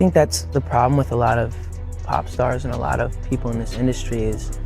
think that's the problem with a lot of pop stars and a lot of people in this industry is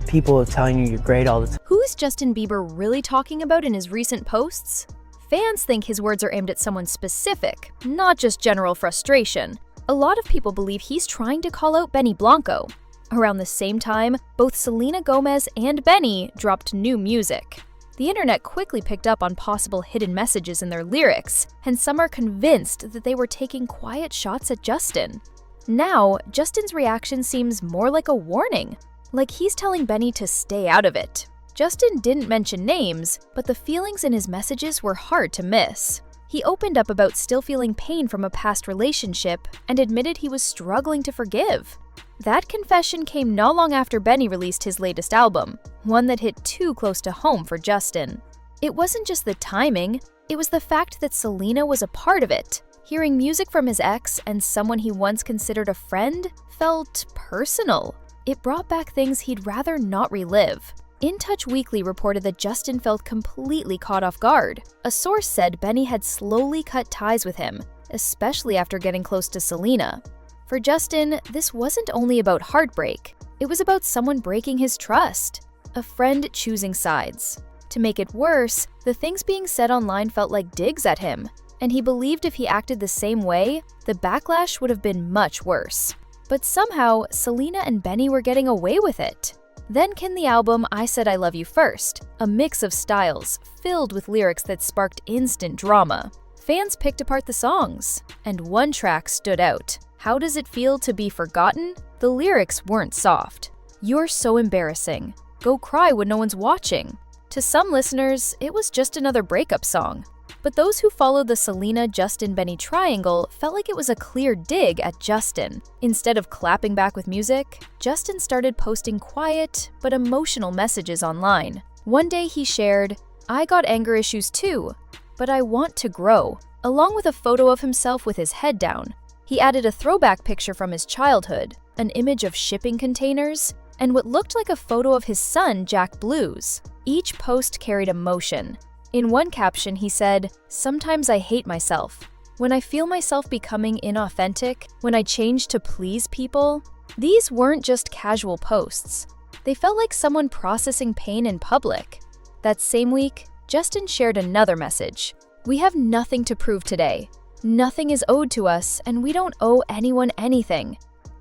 people are telling you you're great all the time. Who is Justin Bieber really talking about in his recent posts? Fans think his words are aimed at someone specific, not just general frustration. A lot of people believe he's trying to call out Benny Blanco. Around the same time, both Selena Gomez and Benny dropped new music. The internet quickly picked up on possible hidden messages in their lyrics, and some are convinced that they were taking quiet shots at Justin. Now, Justin's reaction seems more like a warning, like he's telling Benny to stay out of it. Justin didn't mention names, but the feelings in his messages were hard to miss. He opened up about still feeling pain from a past relationship and admitted he was struggling to forgive. That confession came not long after Benny released his latest album, one that hit too close to home for Justin. It wasn't just the timing, it was the fact that Selena was a part of it. Hearing music from his ex and someone he once considered a friend felt personal. It brought back things he'd rather not relive. In Touch Weekly reported that Justin felt completely caught off guard. A source said Benny had slowly cut ties with him, especially after getting close to Selena. For Justin, this wasn't only about heartbreak. It was about someone breaking his trust, a friend choosing sides. To make it worse, the things being said online felt like digs at him, and he believed if he acted the same way, the backlash would have been much worse. But somehow, Selena and Benny were getting away with it. Then came the album I Said I Love You First, a mix of styles, filled with lyrics that sparked instant drama. Fans picked apart the songs, and one track stood out. How Does It Feel to Be Forgotten? The lyrics weren't soft. You're so embarrassing. Go cry when no one's watching. To some listeners, it was just another breakup song. But those who followed the Selena-Justin-Benny triangle felt like it was a clear dig at Justin. Instead of clapping back with music, Justin started posting quiet but emotional messages online. One day he shared, "I got anger issues too, but I want to grow," along with a photo of himself with his head down. He added a throwback picture from his childhood, an image of shipping containers, and what looked like a photo of his son, Jack Blues. Each post carried emotion. In one caption, he said, "Sometimes I hate myself. When I feel myself becoming inauthentic, when I change to please people." These weren't just casual posts. They felt like someone processing pain in public. That same week, Justin shared another message. "We have nothing to prove today. Nothing is owed to us, and we don't owe anyone anything."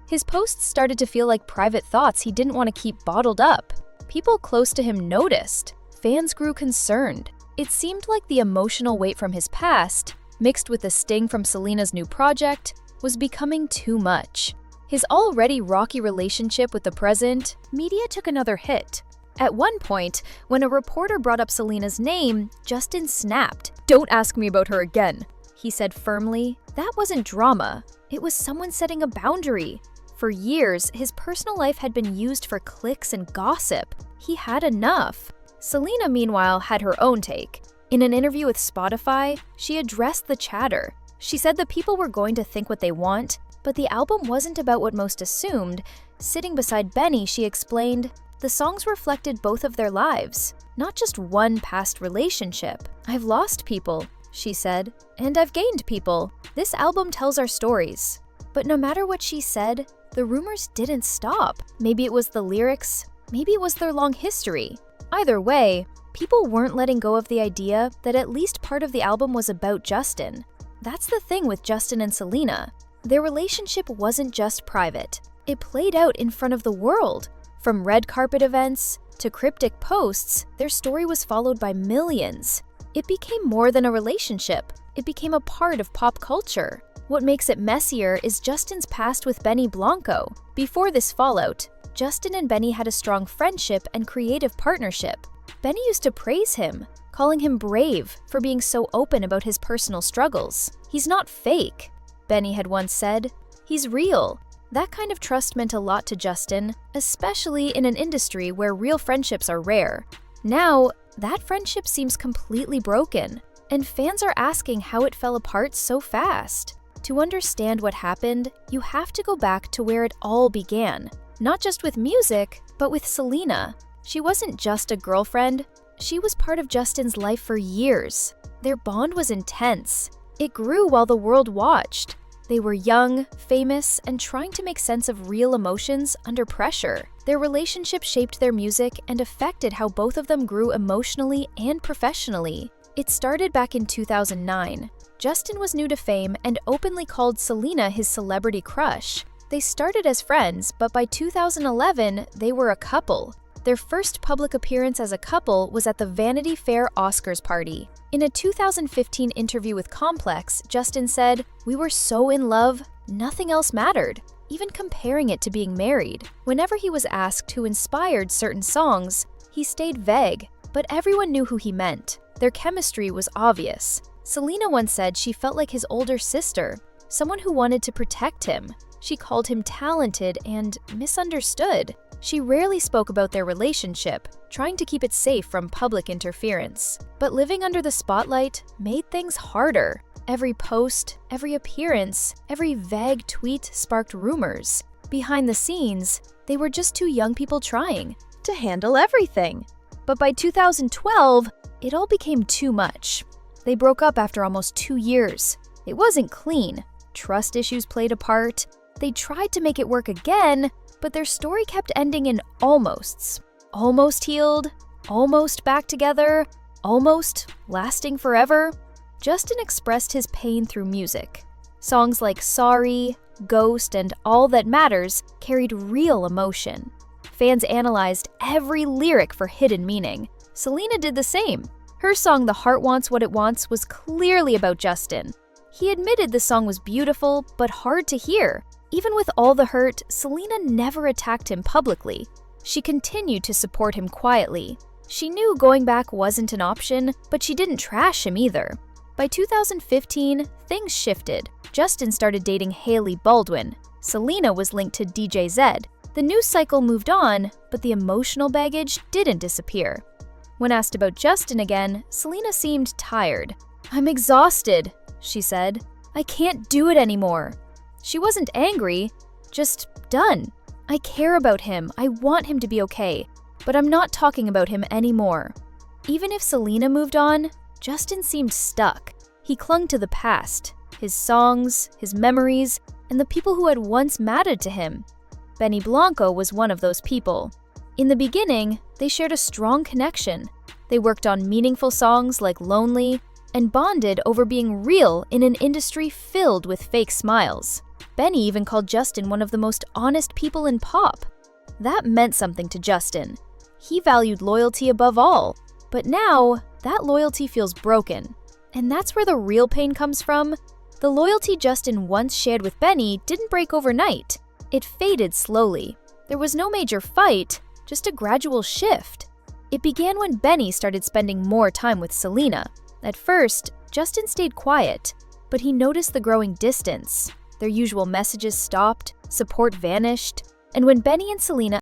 His posts started to feel like private thoughts he didn't want to keep bottled up. People close to him noticed. Fans grew concerned. It seemed like the emotional weight from his past, mixed with the sting from Selena's new project, was becoming too much. His already rocky relationship with the present, media took another hit. At one point, when a reporter brought up Selena's name, Justin snapped. "Don't ask me about her again," he said firmly. That wasn't drama. It was someone setting a boundary. For years, his personal life had been used for clicks and gossip. He had enough. Selena, meanwhile, had her own take. In an interview with Spotify, she addressed the chatter. She said the people were going to think what they want, but the album wasn't about what most assumed. Sitting beside Benny, she explained, "The songs reflected both of their lives, not just one past relationship. I've lost people," she said, "and I've gained people. This album tells our stories." But no matter what she said, the rumors didn't stop. Maybe it was the lyrics, maybe it was their long history. Either way, people weren't letting go of the idea that at least part of the album was about Justin. That's the thing with Justin and Selena. Their relationship wasn't just private. It played out in front of the world. From red carpet events to cryptic posts, their story was followed by millions. It became more than a relationship. It became a part of pop culture. What makes it messier is Justin's past with Benny Blanco. Before this fallout, Justin and Benny had a strong friendship and creative partnership. Benny used to praise him, calling him brave for being so open about his personal struggles. "He's not fake," Benny had once said. "He's real." That kind of trust meant a lot to Justin, especially in an industry where real friendships are rare. Now, that friendship seems completely broken, and fans are asking how it fell apart so fast. To understand what happened, you have to go back to where it all began. Not just with music, but with Selena. She wasn't just a girlfriend, she was part of Justin's life for years. Their bond was intense. It grew while the world watched. They were young, famous, and trying to make sense of real emotions under pressure. Their relationship shaped their music and affected how both of them grew emotionally and professionally. It started back in 2009. Justin was new to fame and openly called Selena his celebrity crush. They started as friends, but by 2011, they were a couple. Their first public appearance as a couple was at the Vanity Fair Oscars party. In a 2015 interview with Complex, Justin said, "We were so in love, nothing else mattered," even comparing it to being married. Whenever he was asked who inspired certain songs, he stayed vague, but everyone knew who he meant. Their chemistry was obvious. Selena once said she felt like his older sister, someone who wanted to protect him. She called him talented and misunderstood. She rarely spoke about their relationship, trying to keep it safe from public interference. But living under the spotlight made things harder. Every post, every appearance, every vague tweet sparked rumors. Behind the scenes, they were just two young people trying to handle everything. But by 2012, it all became too much. They broke up after almost 2 years. It wasn't clean. Trust issues played a part. They tried to make it work again, but their story kept ending in almosts. Almost healed, almost back together, almost lasting forever. Justin expressed his pain through music. Songs like Sorry, Ghost, and All That Matters carried real emotion. Fans analyzed every lyric for hidden meaning. Selena did the same. Her song The Heart Wants What It Wants was clearly about Justin. He admitted the song was beautiful, but hard to hear. Even with all the hurt, Selena never attacked him publicly. She continued to support him quietly. She knew going back wasn't an option, but she didn't trash him either. By 2015, things shifted. Justin started dating Hailey Baldwin. Selena was linked to DJ Zed. The news cycle moved on, but the emotional baggage didn't disappear. When asked about Justin again, Selena seemed tired. "I'm exhausted," she said. "I can't do it anymore." She wasn't angry, just done. "I care about him, I want him to be okay, but I'm not talking about him anymore." Even if Selena moved on, Justin seemed stuck. He clung to the past, his songs, his memories, and the people who had once mattered to him. Benny Blanco was one of those people. In the beginning, they shared a strong connection. They worked on meaningful songs like Lonely and bonded over being real in an industry filled with fake smiles. Benny even called Justin one of the most honest people in pop. That meant something to Justin. He valued loyalty above all. But now, that loyalty feels broken. And that's where the real pain comes from. The loyalty Justin once shared with Benny didn't break overnight. It faded slowly. There was no major fight, just a gradual shift. It began when Benny started spending more time with Selena. At first, Justin stayed quiet, but he noticed the growing distance. Their usual messages stopped, support vanished, and when Benny and Selena